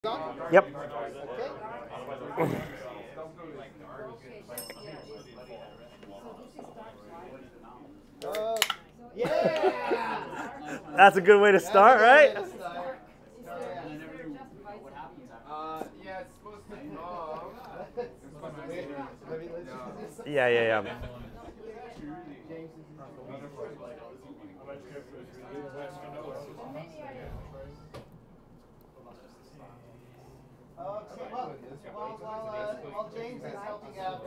Yep. Yeah! That's a good way to start, right? Yeah, it's supposed to calm. Yeah. Okay, while James is helping out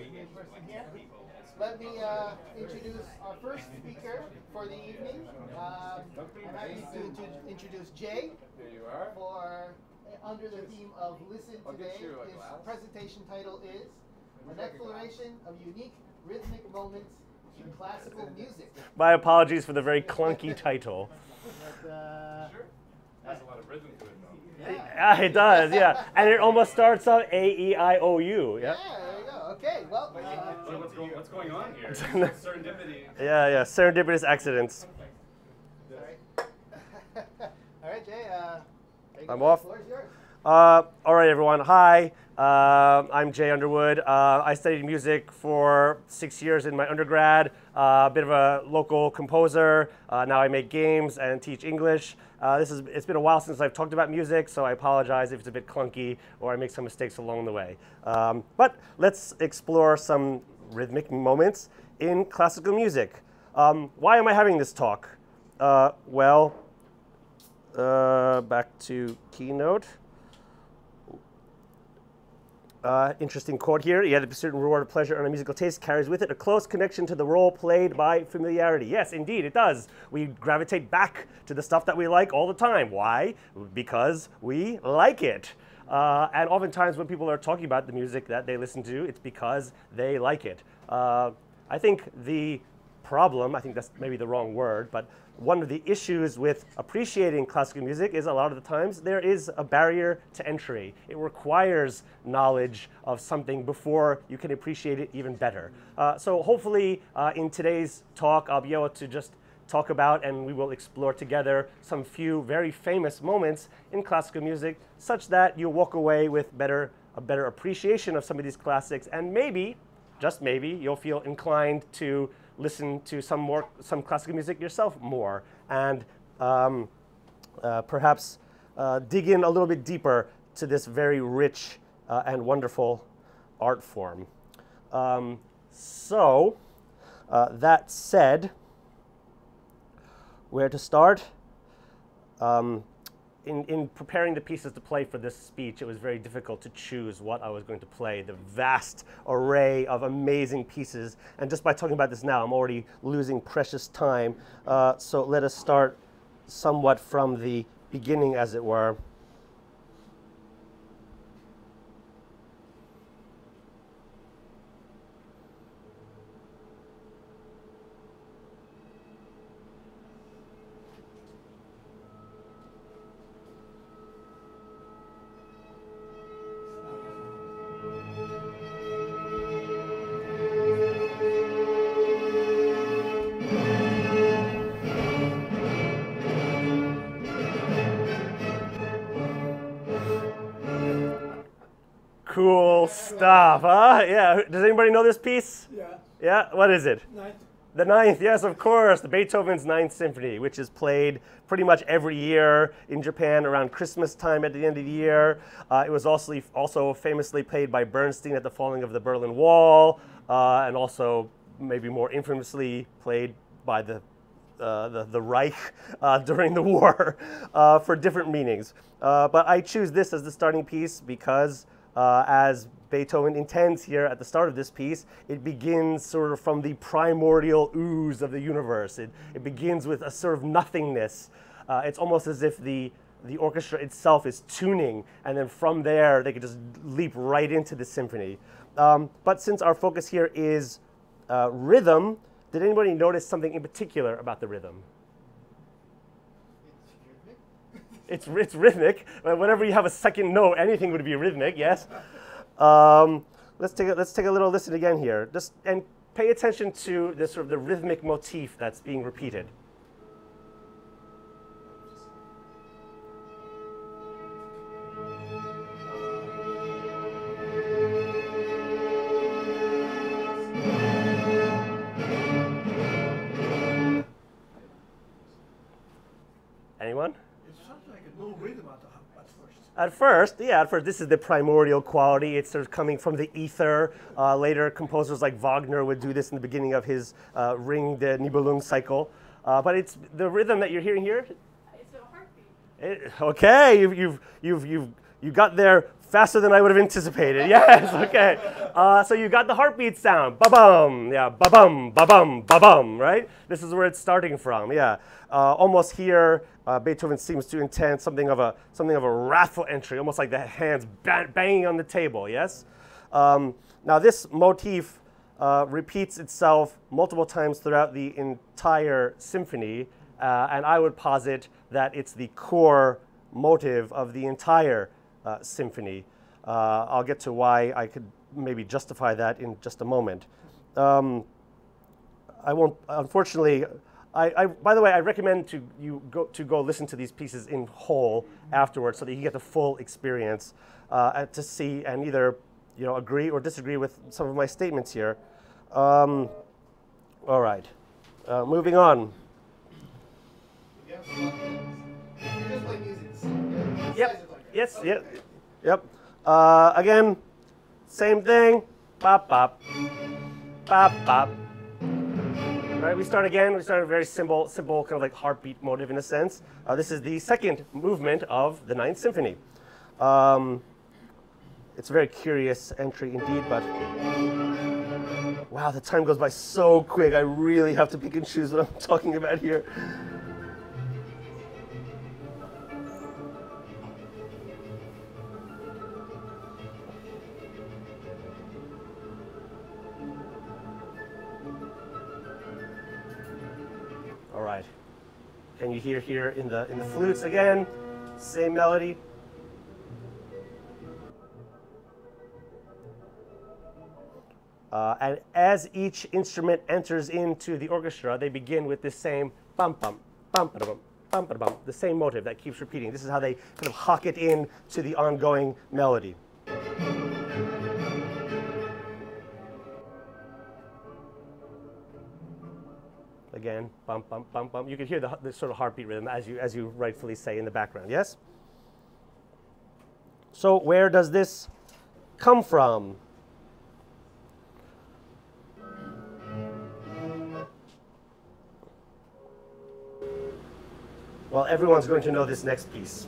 new person here, let me introduce our first speaker for the evening. I'm happy to introduce Jay for under the theme of Listen Today. His presentation title is An Exploration of Unique Rhythmic Moments in Classical Music. My apologies for the very clunky title. Has a lot of rhythm to it, though. Yeah, it does, yeah. And it almost starts out A-E-I-O-U. Yeah, there you go. Okay, well. So what's going on here? Serendipity. Yeah, serendipitous accidents. All right, Jay. I'm off. The floor is yours. All right, everyone. Hi, I'm Jay Underwood. I studied music for 6 years in my undergrad. A bit of a local composer. Now I make games and teach English. It's been a while since I've talked about music, so I apologize if it's a bit clunky or I make some mistakes along the way. But let's explore some rhythmic moments in classical music. Why am I having this talk? Back to Keynote. Interesting quote here. Yet a certain reward of pleasure and a musical taste carries with it a close connection to the role played by familiarity. Yes, indeed, it does. We gravitate back to the stuff that we like all the time. Why? Because we like it. And oftentimes when people are talking about the music that they listen to, it's because they like it. I think the problem, I think that's maybe the wrong word, but one of the issues with appreciating classical music is a lot of the times there is a barrier to entry. It requires knowledge of something before you can appreciate it even better. So hopefully in today's talk I'll be able to just talk about and we will explore together some few very famous moments in classical music such that you'll walk away with a better appreciation of some of these classics, and maybe, just maybe, you'll feel inclined to listen to some classical music yourself more, and perhaps dig in a little bit deeper to this very rich and wonderful art form. That said, where to start? In preparing the pieces to play for this speech, it was very difficult to choose what I was going to play. The vast array of amazing pieces. And just by talking about this now, I'm already losing precious time. So let us start somewhat from the beginning, as it were. Cool stuff, huh? Yeah. Does anybody know this piece? Yeah. Yeah? What is it? Ninth. The Ninth, yes, of course. The Beethoven's Ninth Symphony, which is played pretty much every year in Japan around Christmas time at the end of the year. It was also famously played by Bernstein at the falling of the Berlin Wall, and also maybe more infamously played by the Reich during the war for different meanings. But I choose this as the starting piece because as Beethoven intends here at the start of this piece, it begins sort of from the primordial ooze of the universe. It begins with a sort of nothingness. It's almost as if the orchestra itself is tuning, and then from there they could just leap right into the symphony. But since our focus here is rhythm, did anybody notice something in particular about the rhythm? It's rhythmic. Whenever you have a second note, anything would be rhythmic, yes? Let's take a little listen again here. And pay attention to this sort of the rhythmic motif that's being repeated. Anyone? It sounds like no rhythm at first. At first, yeah, at first, this is the primordial quality. It's sort of coming from the ether. Later, composers like Wagner would do this in the beginning of his Ring der Nibelung cycle. But it's the rhythm that you're hearing here. It's a heartbeat. Okay, you got there faster than I would have anticipated. Yes, okay. So you got the heartbeat sound. Ba-bum, yeah, ba-bum, ba-bum, ba-bum, right? This is where it's starting from, yeah. Almost here, Beethoven seems to intend something of a wrathful entry, almost like the hands banging on the table, yes? Now this motif repeats itself multiple times throughout the entire symphony, and I would posit that it's the core motive of the entire symphony. I'll get to why I could maybe justify that in just a moment. I won't, unfortunately. By the way, I recommend you go listen to these pieces in whole afterwards, so that you get the full experience to see and either agree or disagree with some of my statements here. All right, moving on. You just play music. Yep. Yes. Yep. Again, same thing. Bop bop. Bop bop. Right. We start again. We start a very simple kind of like heartbeat motive in a sense. This is the second movement of the Ninth Symphony. It's a very curious entry indeed, but wow, the time goes by so quick. I really have to pick and choose what I'm talking about here. All right. Can you hear here in the flutes again? Same melody. And as each instrument enters into the orchestra, they begin with this same bum bum bum ba bum bum ba bum, the same motive that keeps repeating. This is how they kind of hock it in to the ongoing melody. Again, bum bum bum bum. You can hear the sort of heartbeat rhythm as you rightfully say in the background. Yes. So where does this come from? Well, everyone's going to know this next piece.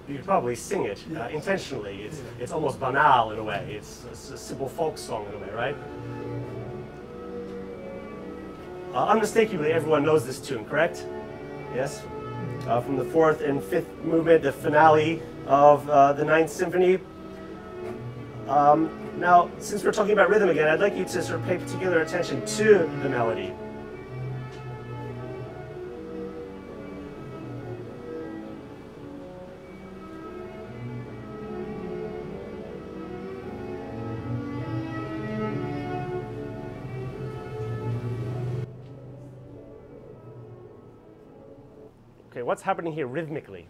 You could probably sing it intentionally. It's almost banal in a way. It's a simple folk song in a way, right? Unmistakably, everyone knows this tune, correct? Yes? From the fourth and fifth movement, the finale of the Ninth Symphony. Now, since we're talking about rhythm again, I'd like you to sort of pay particular attention to the melody. Okay, what's happening here rhythmically?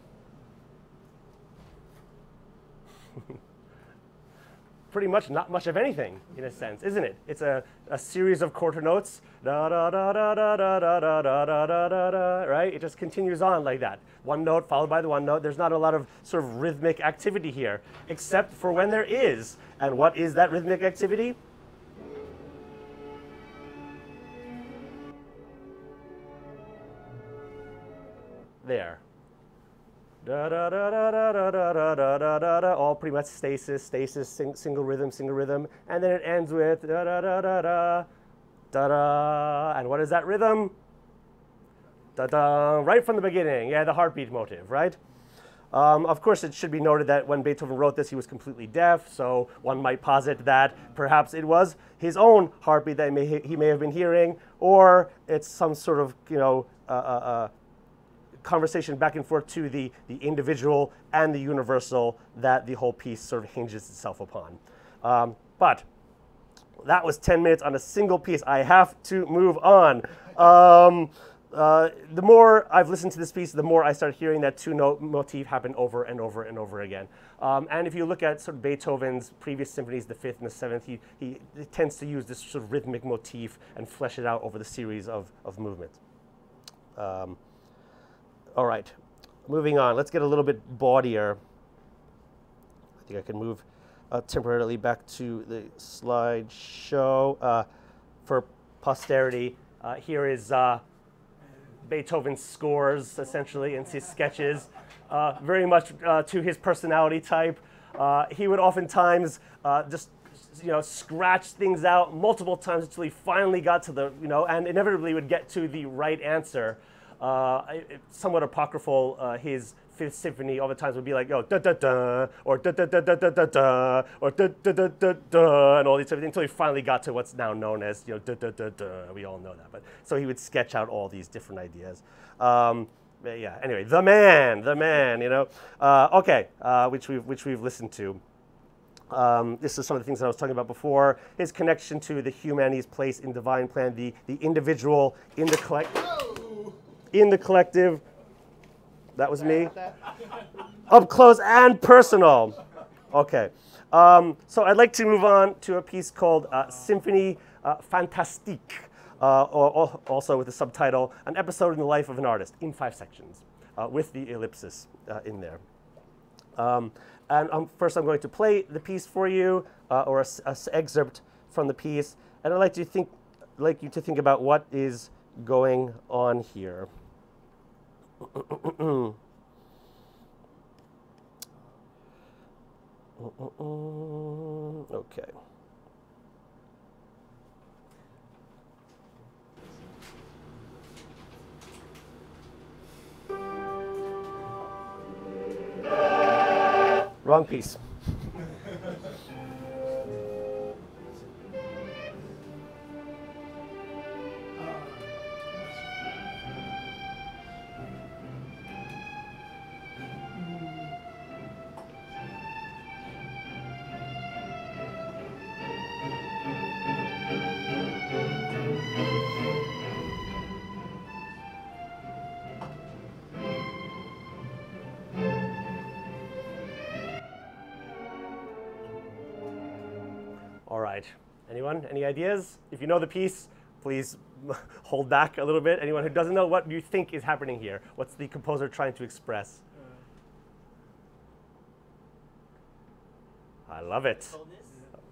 Pretty much not much of anything, in a sense, isn't it? It's a series of quarter notes, da da da da da da da da da da da da da, right? It just continues on like that. One note followed by the one note. There's not a lot of sort of rhythmic activity here, except for when there is. And what is that rhythmic activity? There. Da da da da da da da da da da da da. All pretty much stasis, single rhythm, and then it ends with da da da da da da da. And what is that rhythm? Da da. Right from the beginning, yeah, the heartbeat motive, right? Of course, it should be noted that when Beethoven wrote this, he was completely deaf, so one might posit that perhaps it was his own heartbeat that he may have been hearing, or it's some sort of, conversation back and forth to the individual and the universal that the whole piece sort of hinges itself upon. But that was 10 minutes on a single piece. I have to move on. the more I've listened to this piece, the more I start hearing that two-note motif happen over and over and over again. And if you look at sort of Beethoven's previous symphonies, the Fifth and the Seventh, he tends to use this sort of rhythmic motif and flesh it out over the series of movements. All right, moving on. Let's get a little bit bawdier. I think I can move temporarily back to the slideshow for posterity. Here is Beethoven's scores, essentially, and his sketches, very much to his personality type. He would oftentimes just, scratch things out multiple times until he finally got to the, and inevitably would get to the right answer. Somewhat apocryphal, his Fifth Symphony all the times would be like, da da da, or da da da da da da da, or da da da da da, and all these type of things until he finally got to what's now known as, da da da da. We all know that, but so he would sketch out all these different ideas. But yeah. Anyway, the man, okay, which we've listened to. This is some of the things that I was talking about before. His connection to the humanity's place in divine plan, the individual in the collective. That was me. Up close and personal. Okay. So I'd like to move on to a piece called Symphonie Fantastique, or also with the subtitle, An Episode in the Life of an Artist, in 5 sections, with the ellipsis in there. And first I'm going to play the piece for you, or an excerpt from the piece, and I'd like you to think about what is going on here. Okay. Wrong piece. All right. Anyone? Any ideas? If you know the piece, please hold back a little bit. Anyone who doesn't know, what do you think is happening here? What's the composer trying to express? I love it. Joyfulness?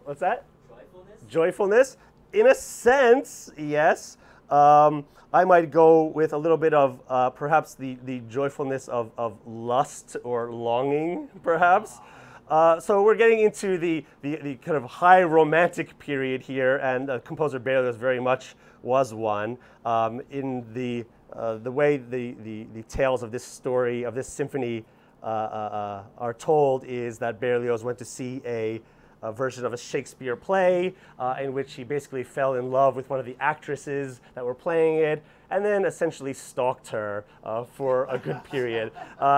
What's that? Joyfulness? Joyfulness? In a sense, yes. I might go with a little bit of perhaps the joyfulness of lust or longing, perhaps. So we're getting into the kind of high romantic period here, and composer Berlioz very much was one. In the way the tales of this story, of this symphony, are told is that Berlioz went to see a version of a Shakespeare play in which he basically fell in love with one of the actresses that were playing it, and then essentially stalked her for a good period.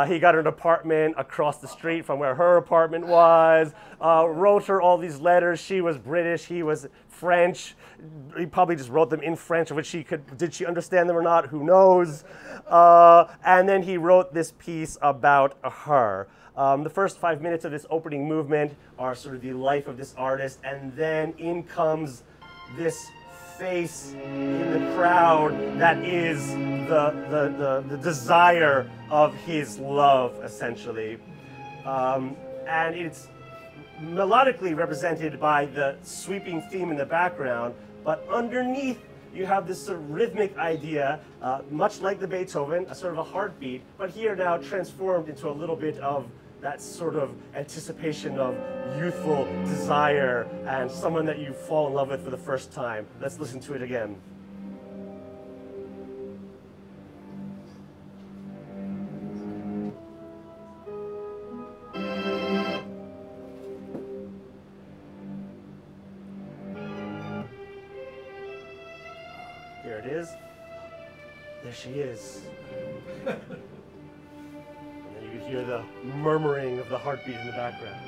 He got an apartment across the street from where her apartment was, wrote her all these letters. She was British, he was French. He probably just wrote them in French, of which did she understand them or not? Who knows? And then he wrote this piece about her. The first 5 minutes of this opening movement are sort of the life of this artist, and then in comes this face in the crowd that is the desire of his love, essentially. And it's melodically represented by the sweeping theme in the background, but underneath you have this sort of rhythmic idea, much like the Beethoven, a sort of a heartbeat, but here now transformed into a little bit of that sort of anticipation of youthful desire and someone that you fall in love with for the first time. Let's listen to it again. Here it is. There she is. You hear the murmuring of the heartbeat in the background.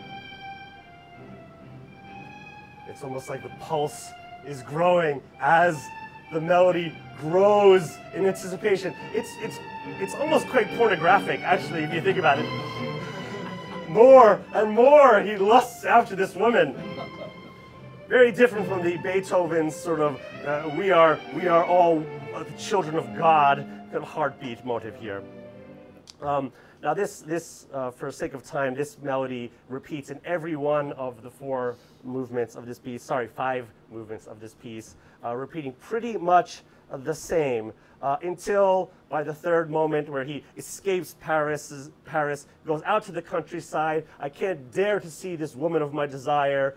It's almost like the pulse is growing as the melody grows in anticipation. It's almost quite pornographic, actually, if you think about it. More and more he lusts after this woman. Very different from the Beethoven's sort of we are all the children of God kind of heartbeat motive here. Now this for sake of time, this melody repeats in every one of the 4 movements of this piece. Sorry, 5 movements of this piece, repeating pretty much the same until by the 3rd moment where he escapes Paris, goes out to the countryside. I can't dare to see this woman of my desire,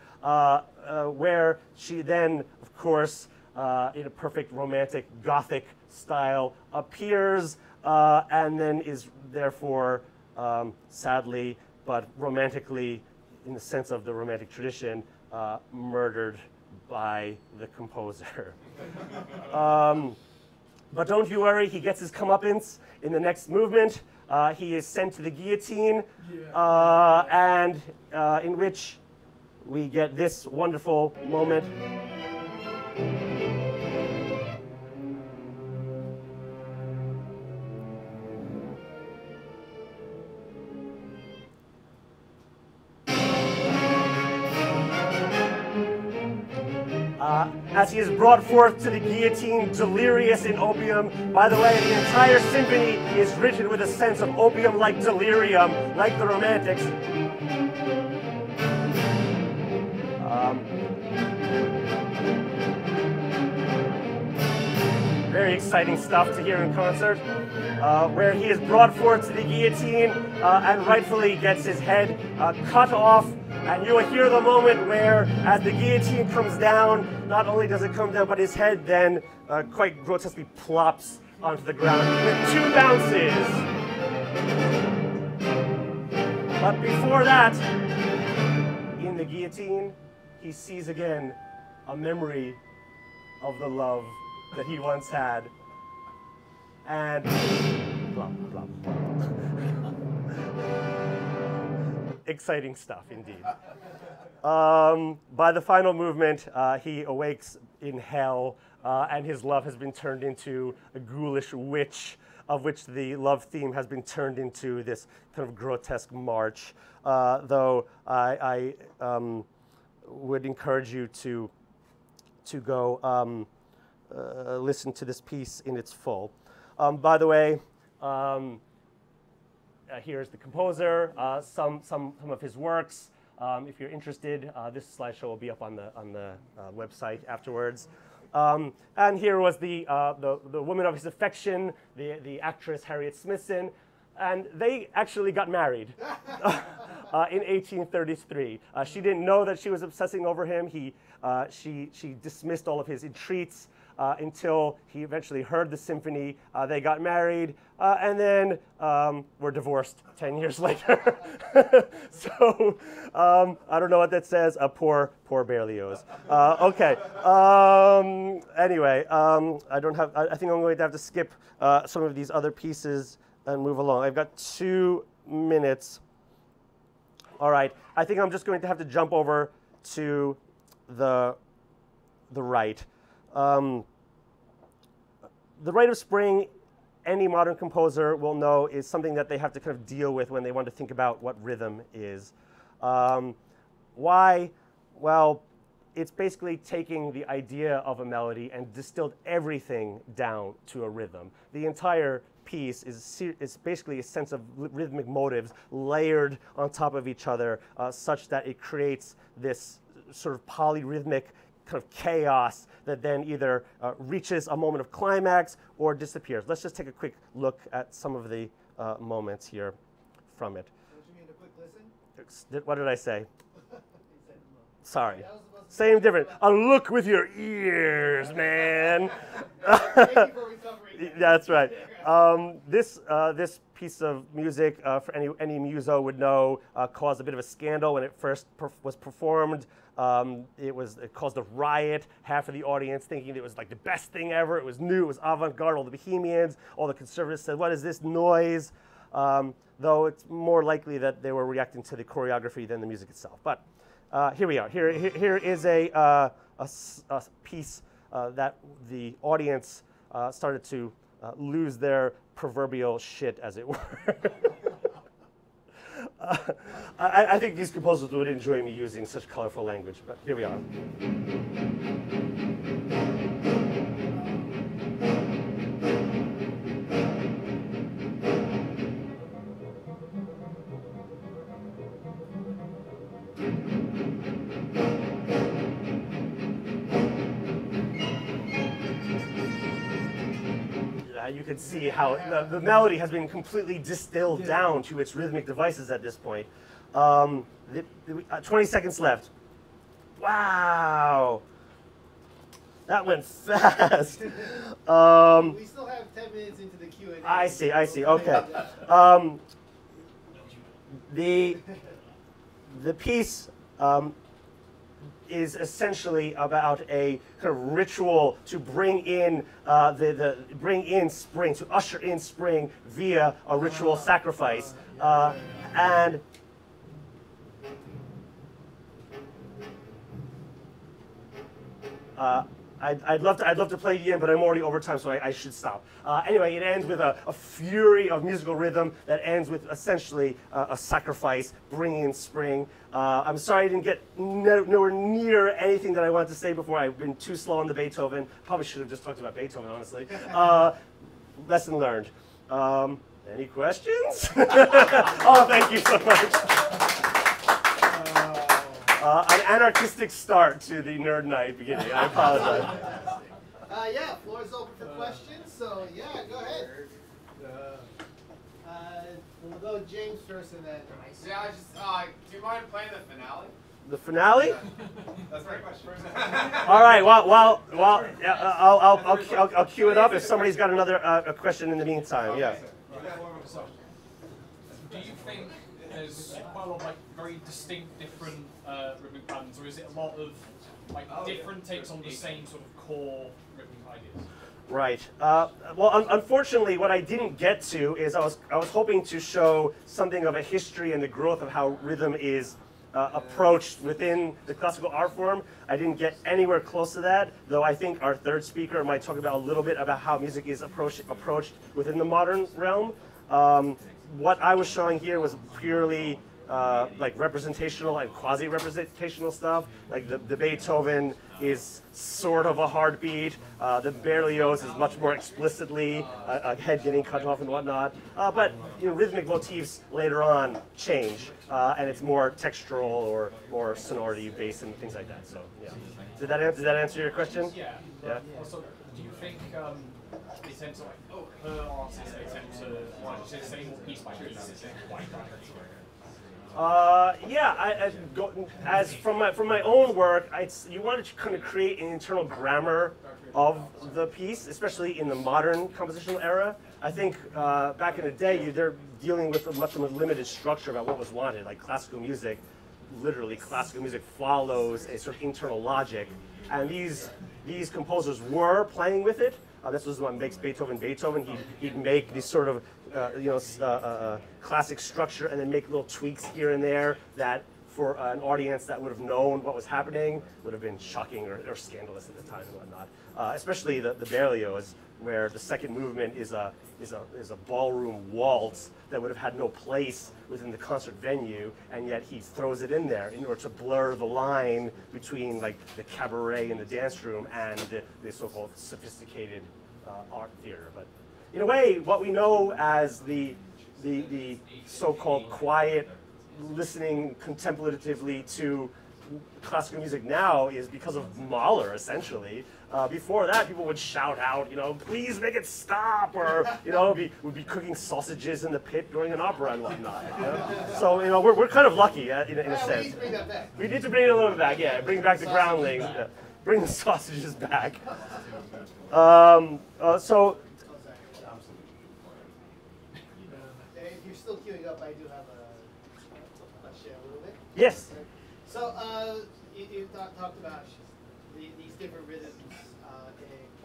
where she then, of course, in a perfect romantic Gothic style, appears and then is therefore, sadly, but romantically, in the sense of the romantic tradition, murdered by the composer. But don't you worry, he gets his comeuppance in the next movement. He is sent to the guillotine, and in which we get this wonderful moment. As he is brought forth to the guillotine, delirious in opium. By the way, the entire symphony is written with a sense of opium-like delirium, like the Romantics. Very exciting stuff to hear in concert, where he is brought forth to the guillotine and rightfully gets his head cut off. And you will hear the moment where, as the guillotine comes down, not only does it come down, but his head then quite grotesquely plops onto the ground with 2 bounces. But before that, in the guillotine, he sees again a memory of the love that he once had. And blah, blah, blah. Exciting stuff, indeed. By the final movement, he awakes in hell, and his love has been turned into a ghoulish witch, of which the love theme has been turned into this kind of grotesque march. Though I would encourage you to go listen to this piece in its full. By the way, here's the composer, some of his works. If you're interested, this slideshow will be up on the website afterwards. And here was the woman of his affection, the actress Harriet Smithson, and they actually got married in 1833. She didn't know that she was obsessing over him. She dismissed all of his entreats until he eventually heard the symphony. They got married, and then were divorced 10 years later. So I don't know what that says. Poor Berlioz. Okay. Anyway, I think I'm going to have to skip some of these other pieces and move along. I've got 2 minutes. All right. I think I'm just going to have to jump over to the right. The rite of spring, any modern composer will know, is something that they have to kind of deal with when they want to think about what rhythm is. Why? Well, it's basically taking the idea of a melody and distilled everything down to a rhythm. The entire piece is basically a sense of rhythmic motives layered on top of each other, such that it creates this sort of polyrhythmic kind of chaos that then either reaches a moment of climax or disappears. Let's just take a quick look at some of the moments here from it. Don't you mean a quick listen? What did I say? Sorry. Same different. A look with your ears, man. Thank you for recovery. That's right. This piece of music, for any muso would know, caused a bit of a scandal when it first was performed. It caused a riot. Half of the audience thinking it was like the best thing ever. It was new. It was avant-garde. All the Bohemians, all the conservatives said, "What is this noise?" Though it's more likely that they were reacting to the choreography than the music itself. But here we are. Here is a piece that the audience started to lose their proverbial shit, as it were. I think these composers would enjoy me using such colorful language, but here we are. You can see how the melody has been completely distilled down to its rhythmic devices at this point. 20 seconds left. Wow. That went fast. We still have 10 minutes into the Q&A. I see, okay. The piece is essentially about a kind of ritual to bring in spring, to usher in spring via a ritual sacrifice, and I'd love to play it again, but I'm already over time, so I should stop. Anyway, it ends with a fury of musical rhythm that ends with essentially a sacrifice, bringing in spring. I'm sorry I didn't get nowhere near anything that I wanted to say before. I've been too slow on the Beethoven. Probably should have just talked about Beethoven, honestly. Lesson learned. Any questions? Oh, thank you so much. An anarchistic start to the Nerd Night beginning. I apologize. Yeah, floor is open for questions, so yeah, go ahead. We'll go James first and then... Yeah, I just, do you mind playing the finale? The finale? That's my question. All right. Well, I'll cue it up if somebody's got another question in the meantime. Yeah. Do you think there's quite a lot of like very distinct, different rhythmic patterns, or is it a lot of like different takes on the same sort of core rhythmic ideas? Right. Well, unfortunately, what I didn't get to is I was hoping to show something of a history and the growth of how rhythm is approached within the classical art form. I didn't get anywhere close to that, though I think our third speaker might talk about a little bit about how music is approached within the modern realm. What I was showing here was purely like representational and quasi-representational stuff. Like the Beethoven is sort of a heartbeat. The Berlioz is much more explicitly a head getting cut off and whatnot. But rhythmic motifs later on change, and it's more textural or sonority based and things like that. So yeah, did that answer your question? Yeah. Yeah. Also, do you think they tend to like per artist they tend to say more piece by piece? As from my own work, you wanted to kind of create an internal grammar of the piece, especially in the modern compositional era. I think back in the day, they're dealing with a much more limited structure about what was wanted. Like classical music, literally classical music follows a sort of internal logic, and these composers were playing with it. This was what makes Beethoven Beethoven. He'd make these sort of classic structure and then make little tweaks here and there that for an audience that would have known what was happening would have been shocking or scandalous at the time and whatnot. Especially the Berlioz, where the second movement is a ballroom waltz that would have had no place within the concert venue, and yet he throws it in there in order to blur the line between like the cabaret and the dance room and the so-called sophisticated art theater. But in a way, what we know as the so-called quiet listening contemplatively to classical music now is because of Mahler, essentially. Before that, people would shout out, please make it stop, or would be cooking sausages in the pit during an opera and whatnot. So we're kind of lucky in a sense. We need to bring that back. We need to bring it a little bit back, yeah. Bring back the groundlings, bring the sausages back. So. If you're still queuing up, I do have a question a little bit. Yes. So you talked about these different rhythms in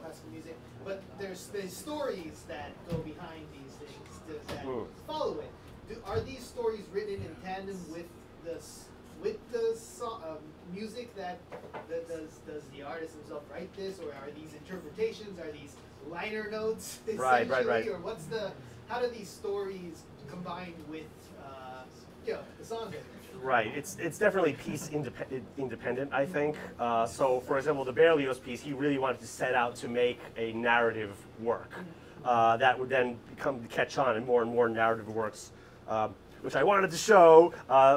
classical music, but there's stories that go behind these things that follow it. Are these stories written in tandem with with the music that does the artist himself write this, or are these interpretations? Are these liner notes Right, right. or what's the how do these stories combine with the songs? Right, it's definitely piece independent, I think. So, for example, the Berlioz piece, he really wanted to set out to make a narrative work that would then catch on in more and more narrative works, which I wanted to show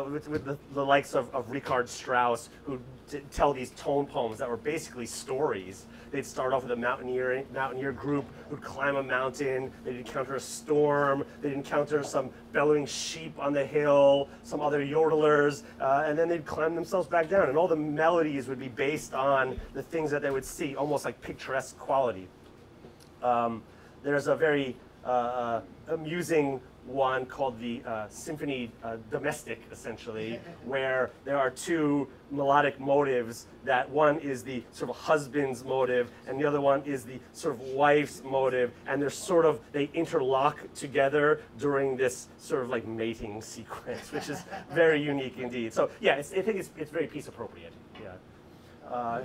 with the likes of Richard Strauss, who tell these tone poems that were basically stories. They'd start off with a mountaineer group who'd climb a mountain, they'd encounter a storm, they'd encounter some bellowing sheep on the hill, some other yodelers, and then they'd climb themselves back down. And all the melodies would be based on the things that they would see, almost like picturesque quality. There's a very amusing one called the Symphony Domestic, essentially, where there are two melodic motives. That one is the sort of husband's motive, and the other one is the sort of wife's motive, and they interlock together during this sort of like mating sequence, which is very unique indeed. So yeah, I think it's very piece appropriate. Yeah. And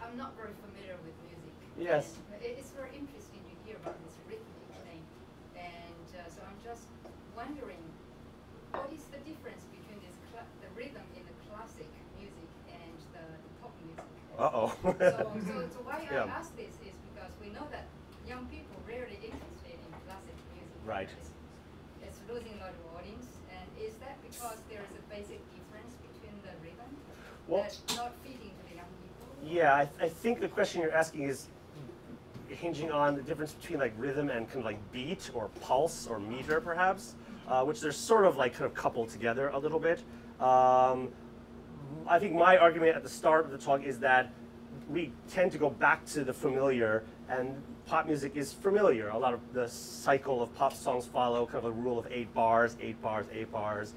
I'm not very familiar with music. Yes. It's very interesting to hear about this rhythmic thing. And so I'm just wondering, what is the difference between the rhythm in the classic music and the pop music? Uh-oh. so why Yeah. I ask this is because we know that young people rarely interested in classic music. Right. It's losing a lot of audience. And is that because there is a basic difference between the rhythm that's not fitting to the young people? Yeah, I think the question you're asking is hinging on the difference between like rhythm and kind of like beat or pulse or meter, perhaps, which they're sort of like kind of coupled together a little bit. I think my argument at the start of the talk is that we tend to go back to the familiar, and pop music is familiar. A lot of the cycle of pop songs follow kind of a rule of 8 bars, 8 bars, 8 bars,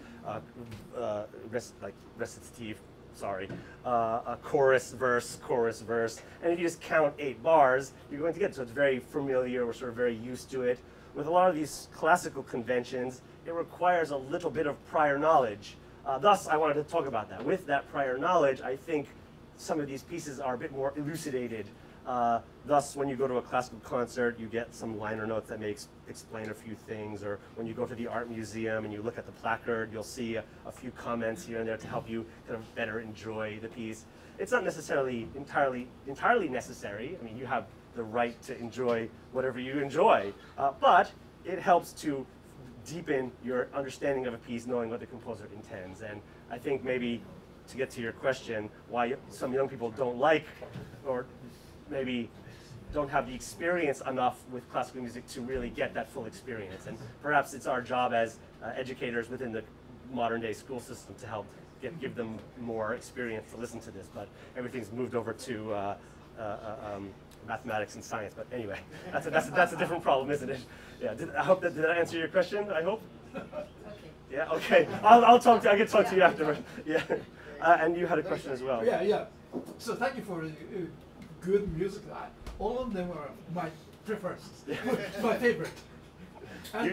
recitative. Sorry, a chorus, verse, and if you just count 8 bars, you're going to get it. So it's very familiar, we're sort of very used to it. With a lot of these classical conventions, it requires a little bit of prior knowledge. Thus, I wanted to talk about that. With that prior knowledge, I think some of these pieces are a bit more elucidated. Thus, when you go to a classical concert, you get some liner notes that may explain a few things, or when you go to the art museum and you look at the placard, you'll see a few comments here and there to help you kind of better enjoy the piece. It's not necessarily entirely necessary. I mean, you have the right to enjoy whatever you enjoy, but it helps to deepen your understanding of a piece, knowing what the composer intends. And I think maybe to get to your question, why some young people don't like, or maybe don't have the experience enough with classical music to really get that full experience. And perhaps it's our job as educators within the modern day school system to help give them more experience to listen to this, but everything's moved over to mathematics and science. But anyway, that's a different problem, isn't it? Yeah. Did I answer your question? I hope. Okay. Yeah. Okay. I can talk to you afterward. Yeah. And you had a question as well. Yeah. So thank you for good music. All of them are my prefers, my favorite.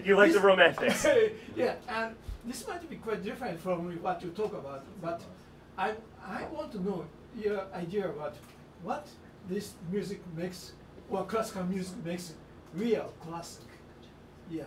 You like the romantics. Yeah, and this might be quite different from what you talk about, but I want to know your idea about what this music makes, or classical music makes real classic. Yeah.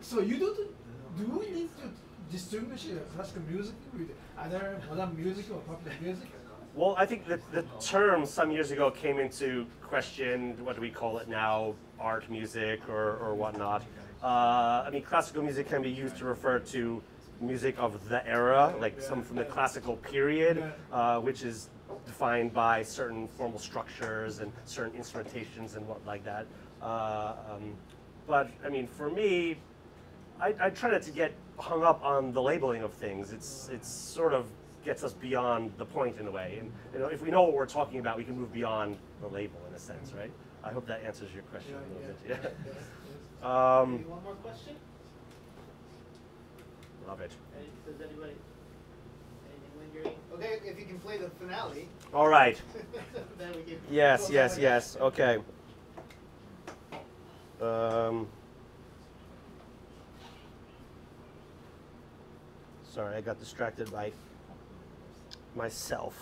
So do we need to distinguish classical music with other modern music or popular music? Well, I think that the term some years ago came into question. What do we call it now? Art music or whatnot. I mean, classical music can be used to refer to music of the era, like some from the classical period, which is defined by certain formal structures and certain instrumentations and what like that. But I mean, for me, I try not to get hung up on the labeling of things. It's sort of gets us beyond the point in a way. And you know, if we know what we're talking about, we can move beyond the label in a sense, right? I hope that answers your question a little bit. Yeah. Maybe one more question? Love it. Does anybody? Anything lingering? Okay, if you can play the finale. All right. Then we can Yes. Okay. Sorry, I got distracted by myself.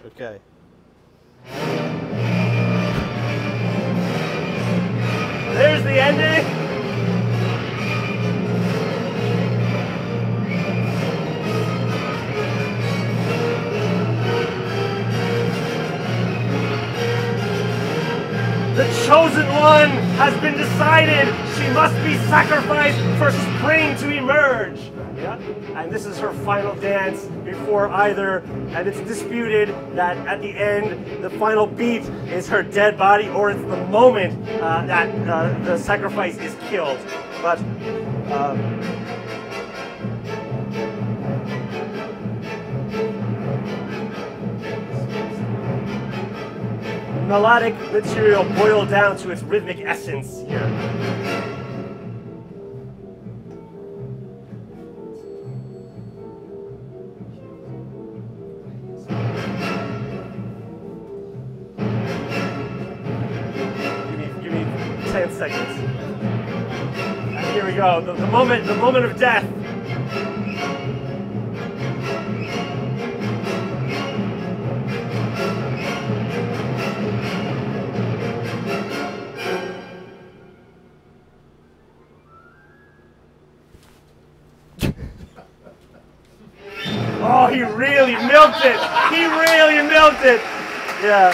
Okay. There's the ending. The chosen one has been decided. She must be sacrificed for spring to emerge. Yeah. And this is her final dance before either, and it's disputed that at the end, the final beat is her dead body or it's the moment that the sacrifice is killed. But melodic material boiled down to its rhythmic essence here. Give me 10 seconds. And here we go. The moment of death. Oh, he really milked it. He really milked it. Yeah.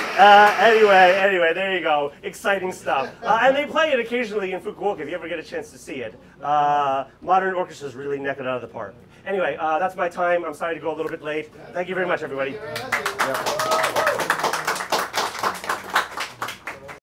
Anyway, there you go. Exciting stuff. And they play it occasionally in Fukuoka if you ever get a chance to see it. Modern orchestras really neck it out of the park. Anyway, that's my time. I'm sorry to go a little bit late. Thank you very much, everybody. Thank you very much. Yeah.